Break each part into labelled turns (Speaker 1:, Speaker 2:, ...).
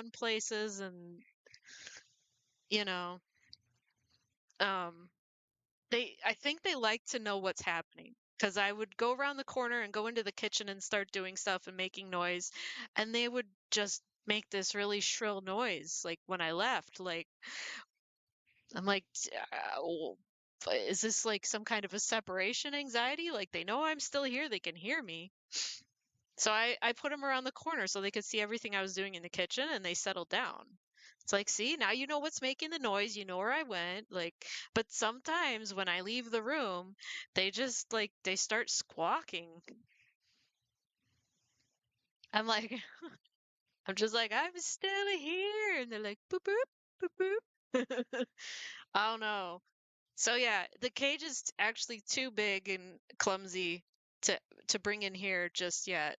Speaker 1: around places and, you know, um, I think they like to know what's happening. Because I would go around the corner and go into the kitchen and start doing stuff and making noise, and they would just make this really shrill noise, like when I left. Like I'm like, is this like some kind of a separation anxiety? Like they know I'm still here, they can hear me. So I put them around the corner so they could see everything I was doing in the kitchen and they settled down. It's like, see, now you know what's making the noise, you know where I went. Like, but sometimes when I leave the room, they just like they start squawking. I'm like, I'm just like, I'm still here. And they're like, boop boop, boop boop. I don't know. So yeah, the cage is actually too big and clumsy to bring in here just yet.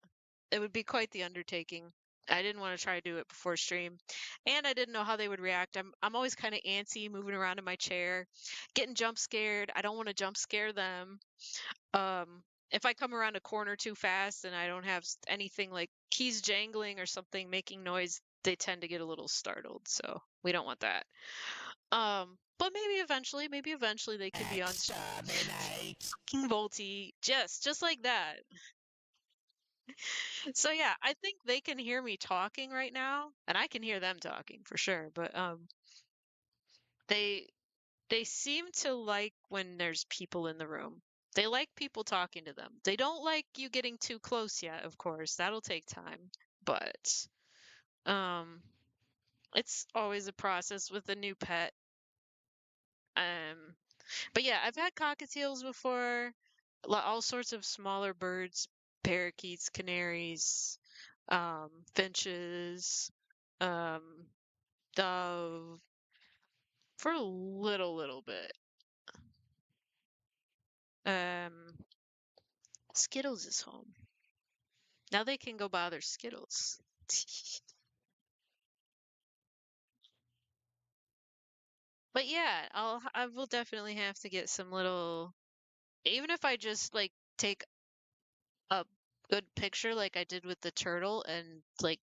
Speaker 1: It would be quite the undertaking. I didn't want to try to do it before stream, and I didn't know how they would react. I'm always kind of antsy, moving around in my chair, getting jump scared. I don't want to jump scare them. If I come around a corner too fast and I don't have anything like keys jangling or something making noise, they tend to get a little startled. So we don't want that. But maybe eventually they can be on
Speaker 2: Exterminate!
Speaker 1: fucking Volty, just like that. So yeah, I think they can hear me talking right now, and I can hear them talking for sure. But they seem to like when there's people in the room. They like people talking to them. They don't like you getting too close yet, of course. That'll take time. But um it's always a process with a new pet. Um but yeah, I've had cockatiels before, all sorts of smaller birds, parakeets, canaries, finches, um, dove, for a little bit. Um, Skittles is home. Now they can go bother Skittles. But yeah, I will definitely have to get some little, even if I just like take a good picture like I did with the turtle and like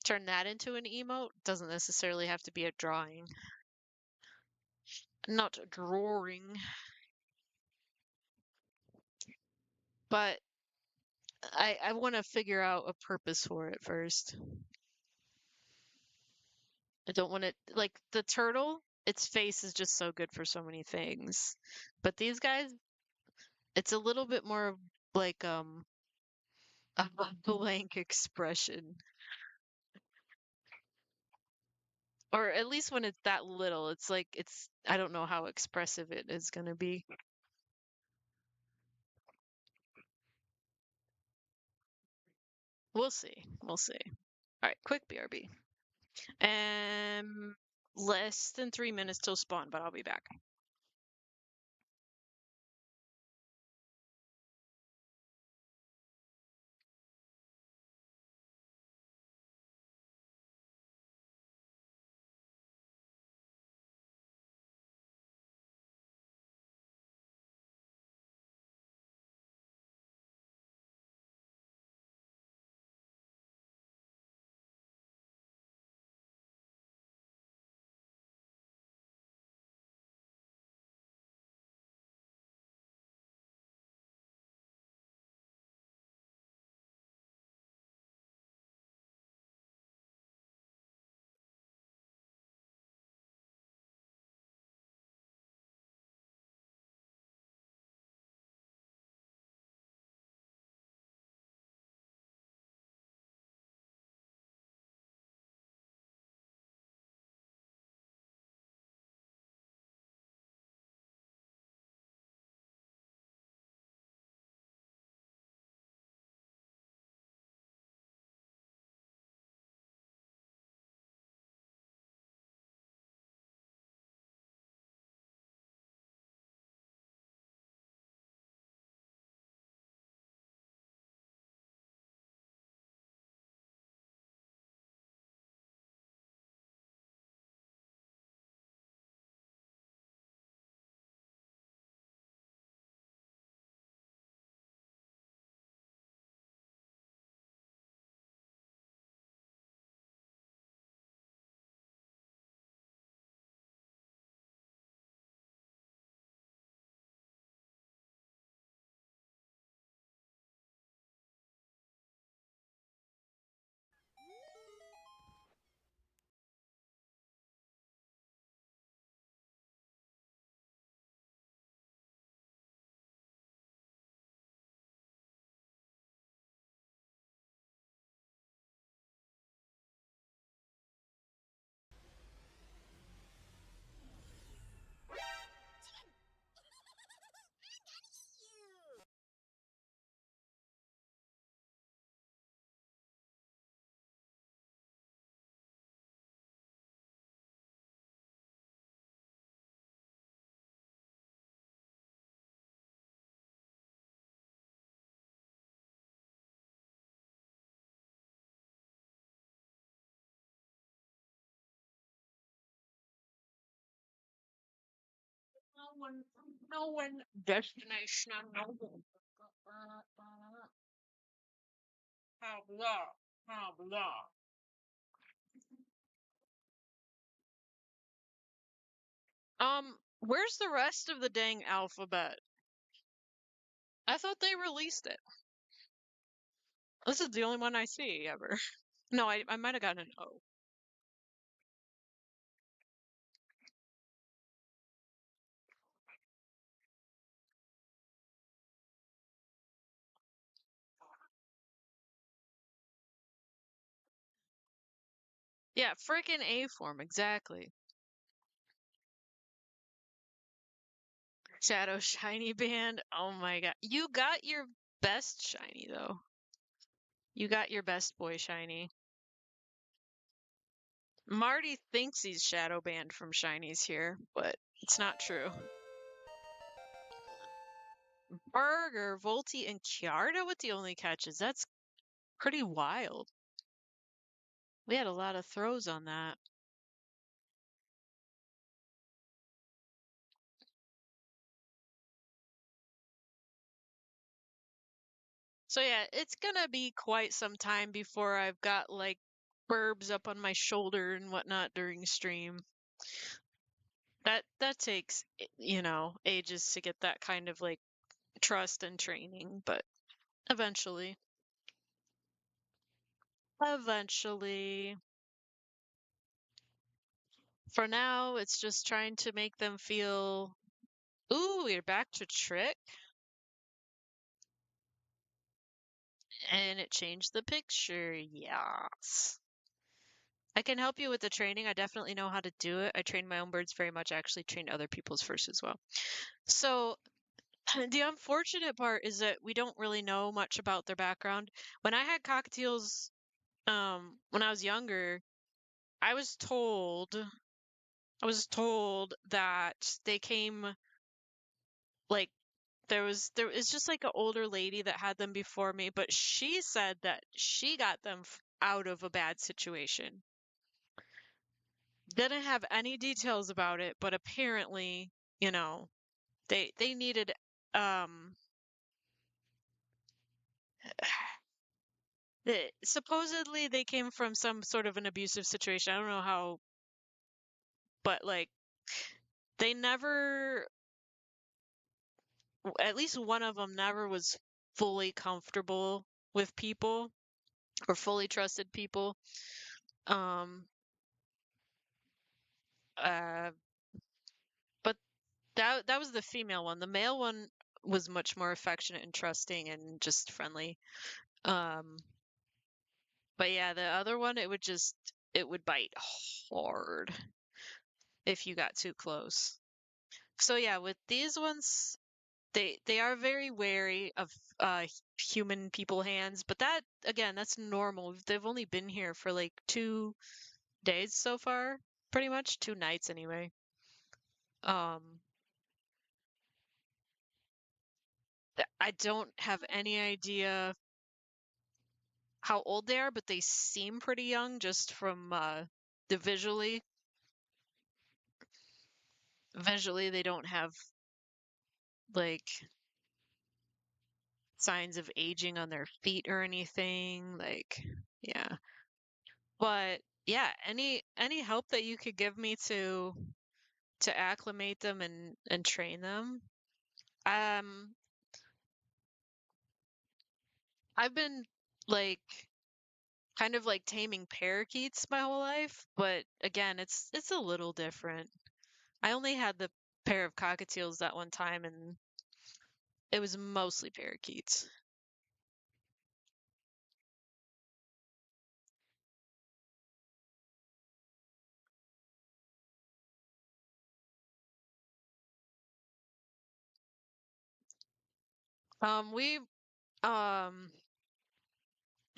Speaker 1: turn that into an emote. Doesn't necessarily have to be a drawing. Not a drawing, but I want to figure out a purpose for it first. I don't want it like the turtle, its face is just so good for so many things. But these guys, it's a little bit more of like a blank expression. Or at least when it's that little, it's like it's I don't know how expressive it is gonna be. We'll see. We'll see. All right, quick BRB. Less than 3 minutes till spawn, but I'll be back. unknown destination unknown. Blah, blah, blah, blah. Where's the rest of the dang alphabet? I thought they released it. This is the only one I see ever. No, I might have gotten an O. Yeah, frickin' A form, exactly. Shadow Shiny Band. Oh my god. You got your best shiny though. You got your best boy shiny. Marty thinks he's shadow banned from shinies here, but it's not true. Burger, Volty, and Kiarda with the only catches. That's pretty wild. We had a lot of throws on that. So yeah, it's gonna be quite some time before I've got like burbs up on my shoulder and whatnot during stream. That takes, ages to get that kind of like trust and training, but eventually. Eventually. For now, it's just trying to make them feel, ooh, we're back to trick. And it changed the picture. Yes. I can help you with the training. I definitely know how to do it. I train my own birds very much. I actually train other people's first as well. So the unfortunate part is that we don't really know much about their background. When I had cockatiels, when I was younger, I was told I was told that they came like there is just like an older lady that had them before me, but she said that she got them out of a bad situation. Didn't have any details about it, but apparently, you know, they needed um supposedly they came from some sort of an abusive situation. I don't know how, but like they never, at least one of them never was fully comfortable with people or fully trusted people. Um, uh, but that was the female one. The male one was much more affectionate and trusting and just friendly. Um, but yeah, the other one, it would bite hard if you got too close. So yeah, with these ones, they are very wary of human people hands, but that again, that's normal. They've only been here for like 2 days so far, pretty much 2 nights anyway. Um, I don't have any idea how old they are, but they seem pretty young just from the visually they don't have like signs of aging on their feet or anything. Like, yeah. But yeah, any help that you could give me to acclimate them and train them. Um, I've been like kind of like taming parakeets my whole life, but again, it's a little different. I only had the pair of cockatiels that one time, and it was mostly parakeets. We um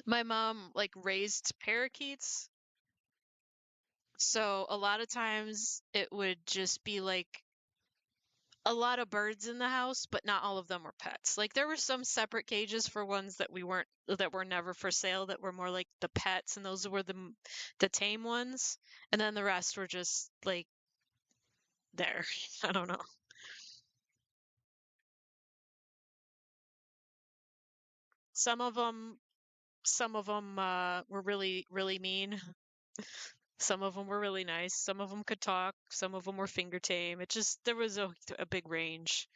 Speaker 1: my mom like raised parakeets, so a lot of times it would just be like a lot of birds in the house, but not all of them were pets. Like there were some separate cages for ones that were never for sale that were more like the pets, and those were the tame ones, and then the rest were just like there. I don't know. Some of them were really, really mean. Some of them were really nice. Some of them could talk. Some of them were finger tame. It just there was a big range.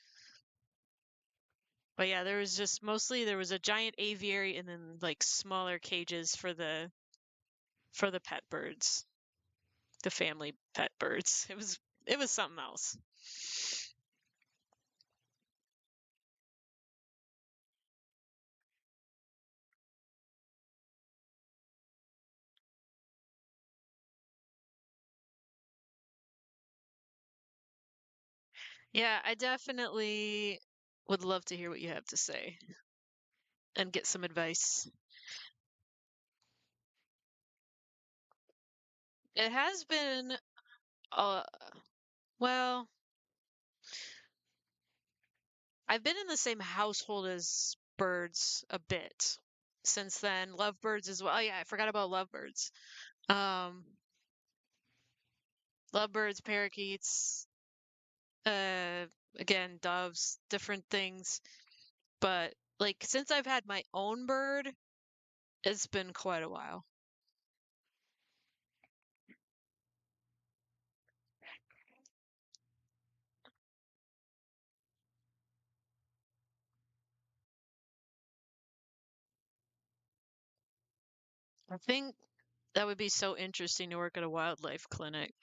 Speaker 1: But yeah, there was just mostly there was a giant aviary and then like smaller cages for the pet birds, the family pet birds. It was something else. Yeah, I definitely would love to hear what you have to say and get some advice. It has been uh well, I've been in the same household as birds a bit since then. Lovebirds as well. Oh yeah, I forgot about lovebirds. Um, lovebirds, parakeets, uh, again, doves, different things. But like since I've had my own bird, it's been quite a while. I think that would be so interesting to work at a wildlife clinic.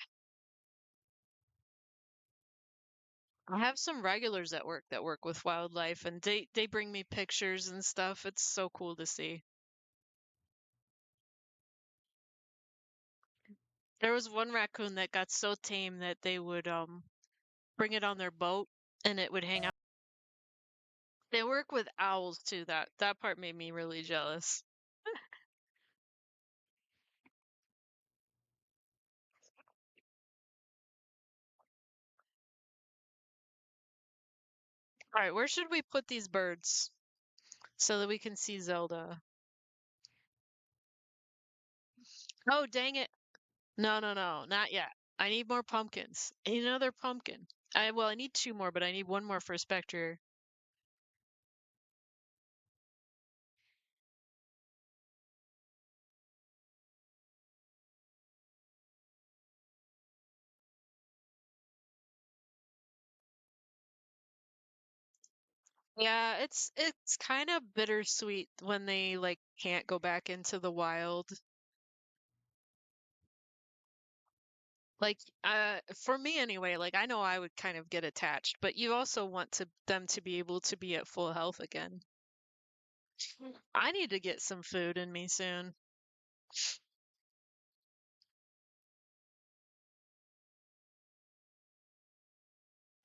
Speaker 1: I have some regulars at work that work with wildlife and they bring me pictures and stuff. It's so cool to see. There was one raccoon that got so tame that they would bring it on their boat and it would hang out. They work with owls too. That part made me really jealous. All right, where should we put these birds so that we can see Zelda? Oh, dang it. No, no, no, not yet. I need more pumpkins. I need another pumpkin. I need two more, but I need one more for Spectre. Yeah, it's kind of bittersweet when they like can't go back into the wild. Like for me anyway, like I know I would kind of get attached, but you also want them to be able to be at full health again. I need to get some food in me soon.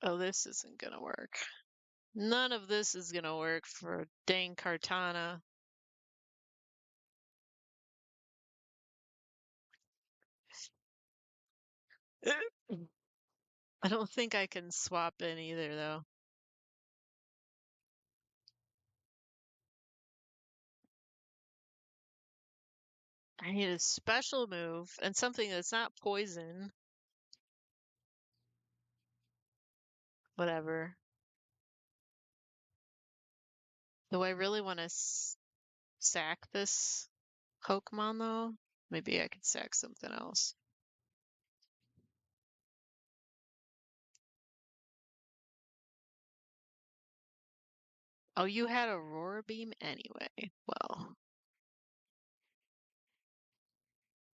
Speaker 1: Oh, this isn't gonna work. None of this is gonna work for dang Cartana. I don't think I can swap in either though. I need a special move and something that's not poison. Whatever. Do I really want to sack this Pokemon though? Maybe I could sack something else. Oh, you had Aurora Beam anyway. Well,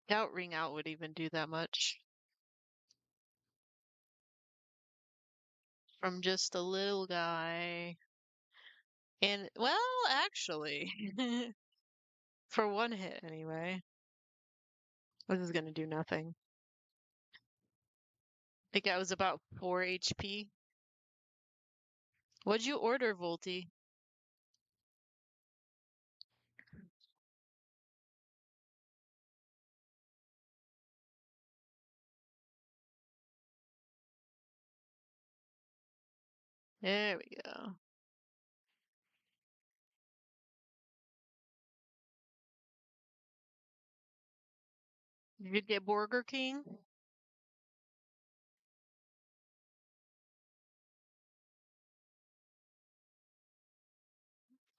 Speaker 1: doubt Ring Out would even do that much from just a little guy. And, well, actually, for one hit anyway, this is gonna do nothing. I think I was about 4 HP. What'd you order, Volty? There we go. Did you get Burger King?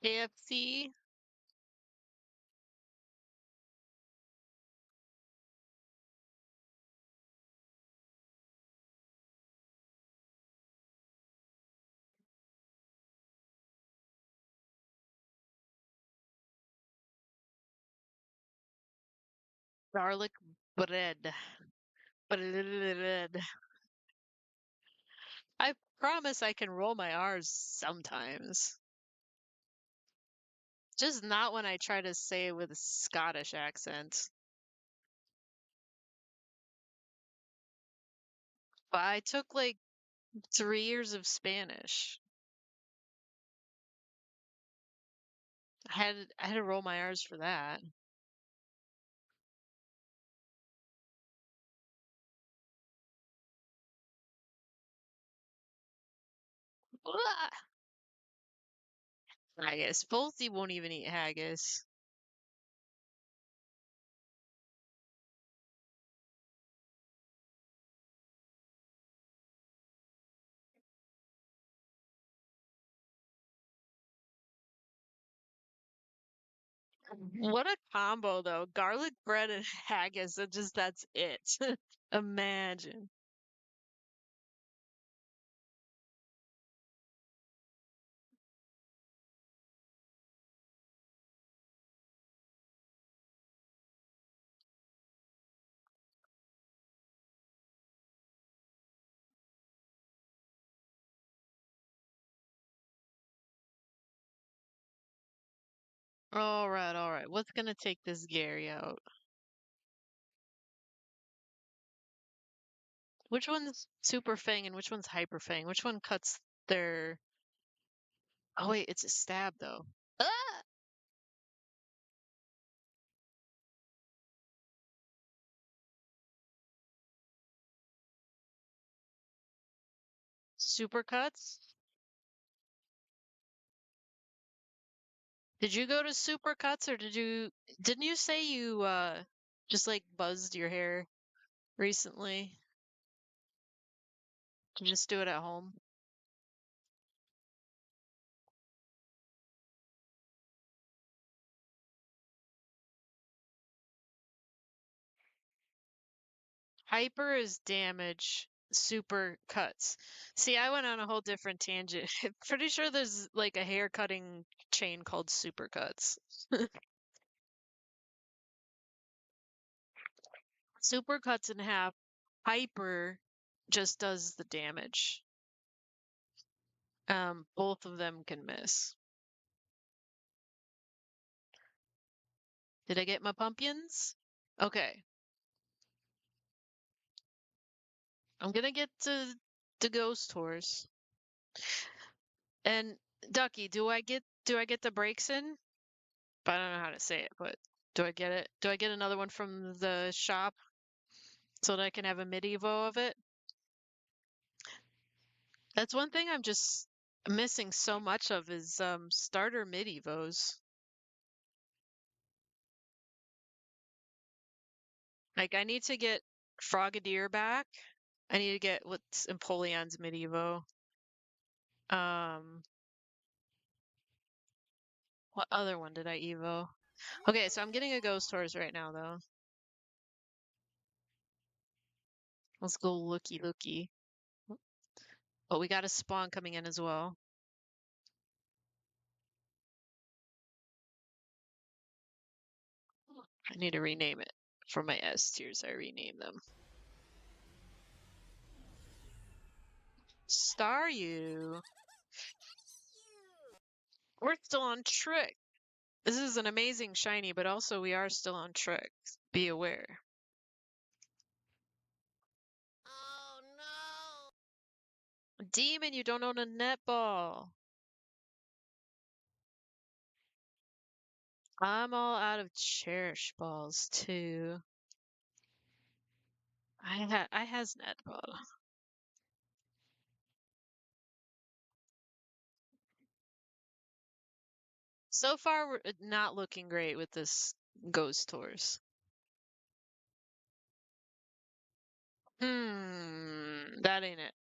Speaker 1: KFC? Garlic bread. Bread. I promise I can roll my R's sometimes. Just not when I try to say it with a Scottish accent. But I took like 3 years of Spanish. I had to roll my R's for that. Blah! Haggis. Bolty won't even eat haggis. What a combo though. Garlic bread and haggis. That's it. Imagine. All right, all right. What's gonna take this Gary out? Which one's super fang and which one's hyper fang? Which one cuts their? Oh wait, it's a stab though. Ah! Super cuts? Did you go to super cuts or didn't you say you just like buzzed your hair recently? Did you just do it at home? Hyper is damage, super cuts. See, I went on a whole different tangent. Pretty sure there's like a hair cutting chain called super cuts. Super cuts in half. Hyper just does the damage. Both of them can miss. Did I get my pumpkins? Okay. I'm gonna get to the ghost horse. And Ducky, do I get the breaks in? But I don't know how to say it, but do I get it? Do I get another one from the shop so that I can have a medieval of it? That's one thing I'm just missing so much of is starter medievos. Like I need to get Frogadier back. I need to get what's Empoleon's medievo. Um, what other one did I evo? Okay, so I'm getting a ghost horse right now though. Let's go looky looky. But we got a spawn coming in as well. I need to rename it. For my S tiers, I rename them. Star you. We're still on trick. This is an amazing shiny, but also we are still on trick. Be aware. Demon, you don't own a netball. I'm all out of cherish balls too. I has netball. So far, we're not looking great with this ghost horse. That ain't it.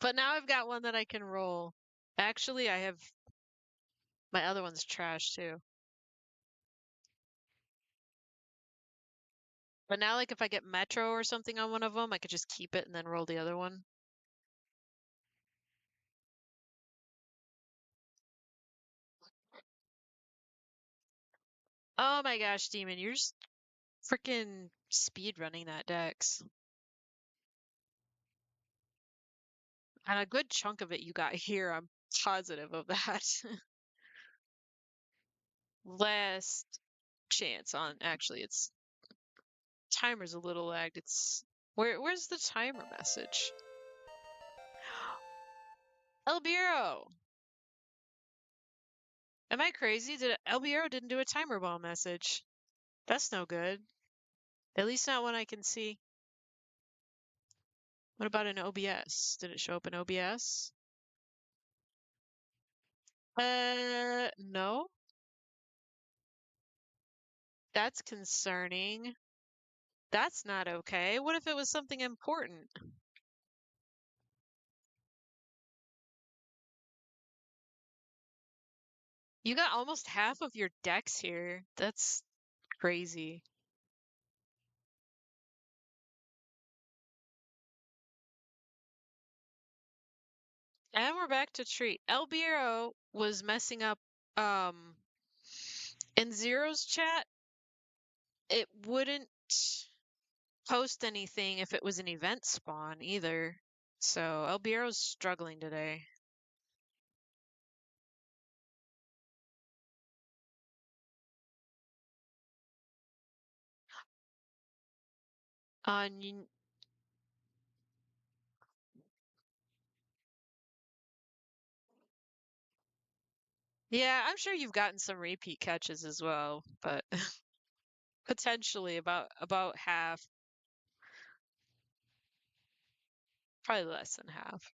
Speaker 1: But now I've got one that I can roll. Actually, I have my other one's trash too. But now, like, if I get Metro or something on one of them, I could just keep it and then roll the other one. Oh my gosh, Demon, you're just freaking speed running that Dex. And a good chunk of it you got here, I'm positive of that. Last chance on actually it's timer's a little lagged. It's where's the timer message? El Bureau! Am I crazy? Did El Bureau didn't do a timer ball message? That's no good. At least not one I can see. What about an OBS? Did it show up in OBS? No. That's concerning. That's not okay. What if it was something important? You got almost half of your decks here. That's crazy. And we're back to treat. El Bureau was messing up in Zero's chat. It wouldn't post anything if it was an event spawn either. So El Bureau's struggling today. On Yeah, I'm sure you've gotten some repeat catches as well, but potentially about half, probably less than half.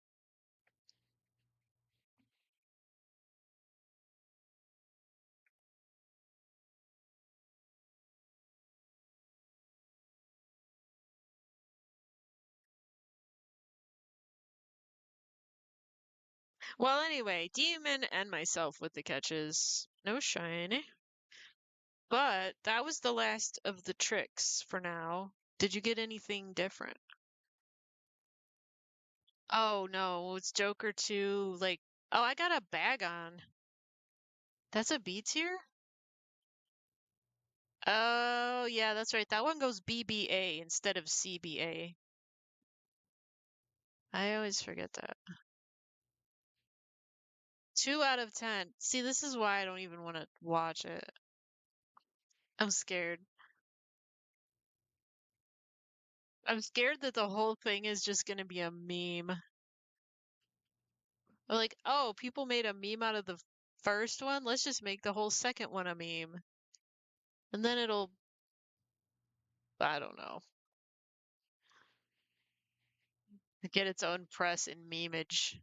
Speaker 1: Well, anyway, Demon and myself with the catches. No shiny. But that was the last of the tricks for now. Did you get anything different? Oh no, it's Joker 2, like, oh, I got a bag on. That's a B tier? Oh, yeah, that's right. That one goes BBA instead of CBA. I always forget that. 2 out of 10. See, this is why I don't even want to watch it. I'm scared. I'm scared that the whole thing is just gonna be a meme. Like, oh, people made a meme out of the first one. Let's just make the whole second one a meme. And then it'll, I don't know, get its own press and memeage.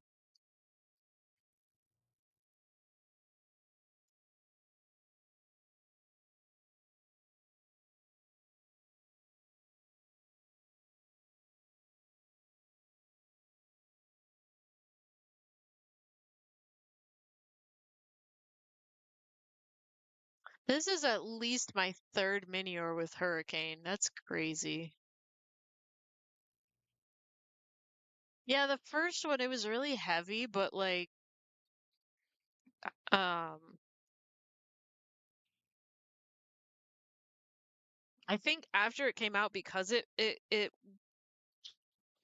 Speaker 1: This is at least my third Minior with Hurricane. That's crazy. Yeah, the first one, it was really heavy, but like, um, I think after it came out because it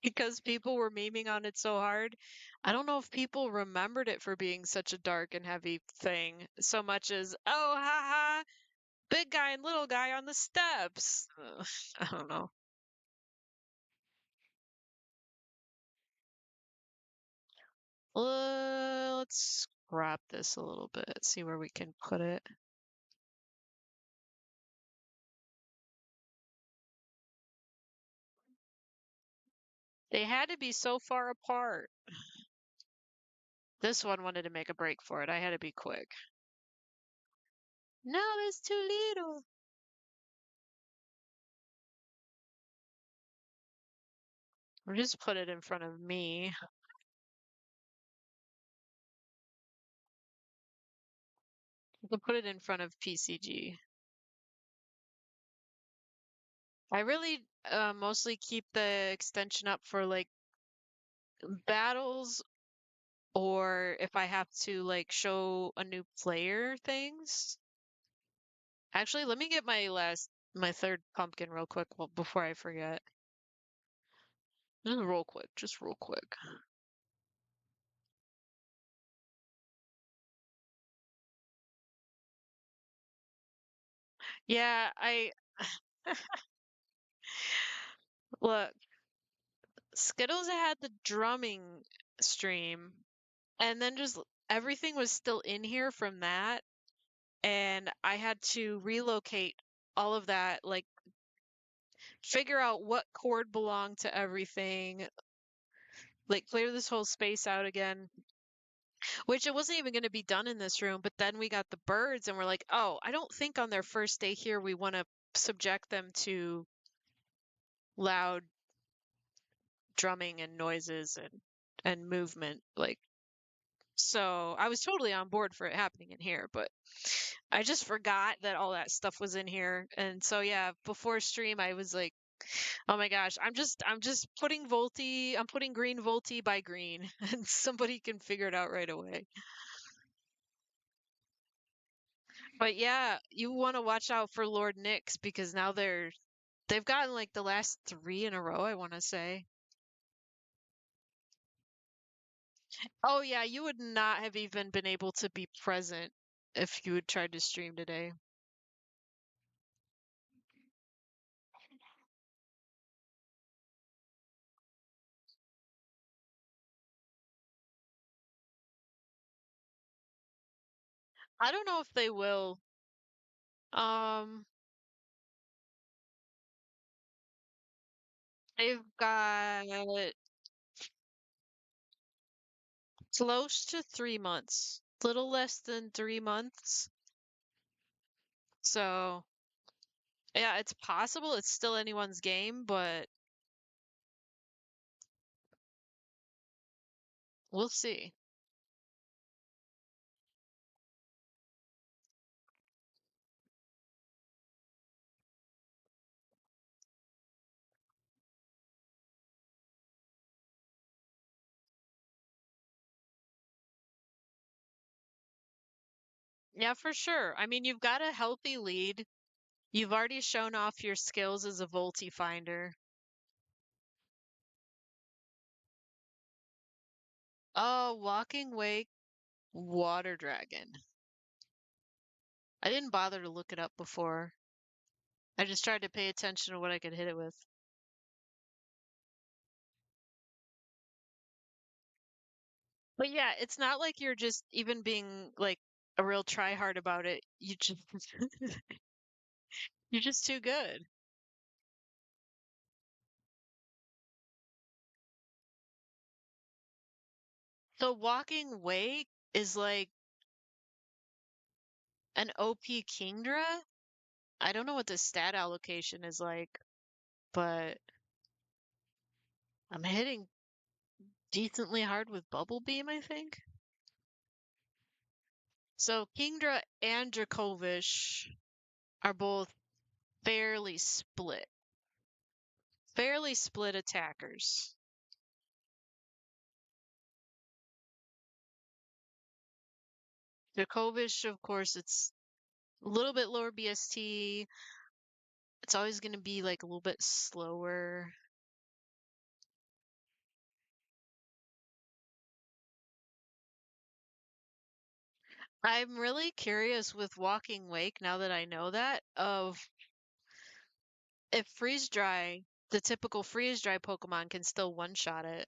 Speaker 1: because people were memeing on it so hard. I don't know if people remembered it for being such a dark and heavy thing so much as, oh, haha, big guy and little guy on the steps. I don't know. Let's scrap this a little bit, see where we can put it. They had to be so far apart. This one wanted to make a break for it. I had to be quick. No, it's too little. Or just put it in front of me. You can put it in front of PCG. I really mostly keep the extension up for like battles or if I have to like show a new player things. Actually, let me get my third pumpkin real quick before I forget. Just real quick, just real quick. Yeah, look, Skittles had the drumming stream, and then just everything was still in here from that, and I had to relocate all of that, like figure out what chord belonged to everything, like clear this whole space out again, which it wasn't even going to be done in this room, but then we got the birds and we're like, "Oh, I don't think on their first day here we want to subject them to loud drumming and noises and movement." Like, so I was totally on board for it happening in here, but I just forgot that all that stuff was in here. And so yeah, before stream I was like, "Oh my gosh, I'm just putting Volti, I'm putting green Volti by green and somebody can figure it out right away." But yeah, you want to watch out for Lord Nyx because now they've gotten like the last three in a row, I want to say. Oh yeah, you would not have even been able to be present if you had tried to stream today. I don't know if they will. Um, they've got close to 3 months, little less than 3 months. So yeah, it's possible. It's still anyone's game, but we'll see. Yeah, for sure. I mean, you've got a healthy lead. You've already shown off your skills as a Volti finder. Oh, Walking Wake Water Dragon. I didn't bother to look it up before. I just tried to pay attention to what I could hit it with. But yeah, it's not like you're just even being like a real try hard about it. You just you're just too good. So Walking Wake is like an OP Kingdra. I don't know what the stat allocation is like, but I'm hitting decently hard with Bubble Beam, I think. So Kingdra and Dracovish are both fairly split attackers. Dracovish, of course, it's a little bit lower BST. It's always going to be like a little bit slower. I'm really curious with Walking Wake now that I know that of if freeze dry, the typical freeze dry Pokemon can still one shot it.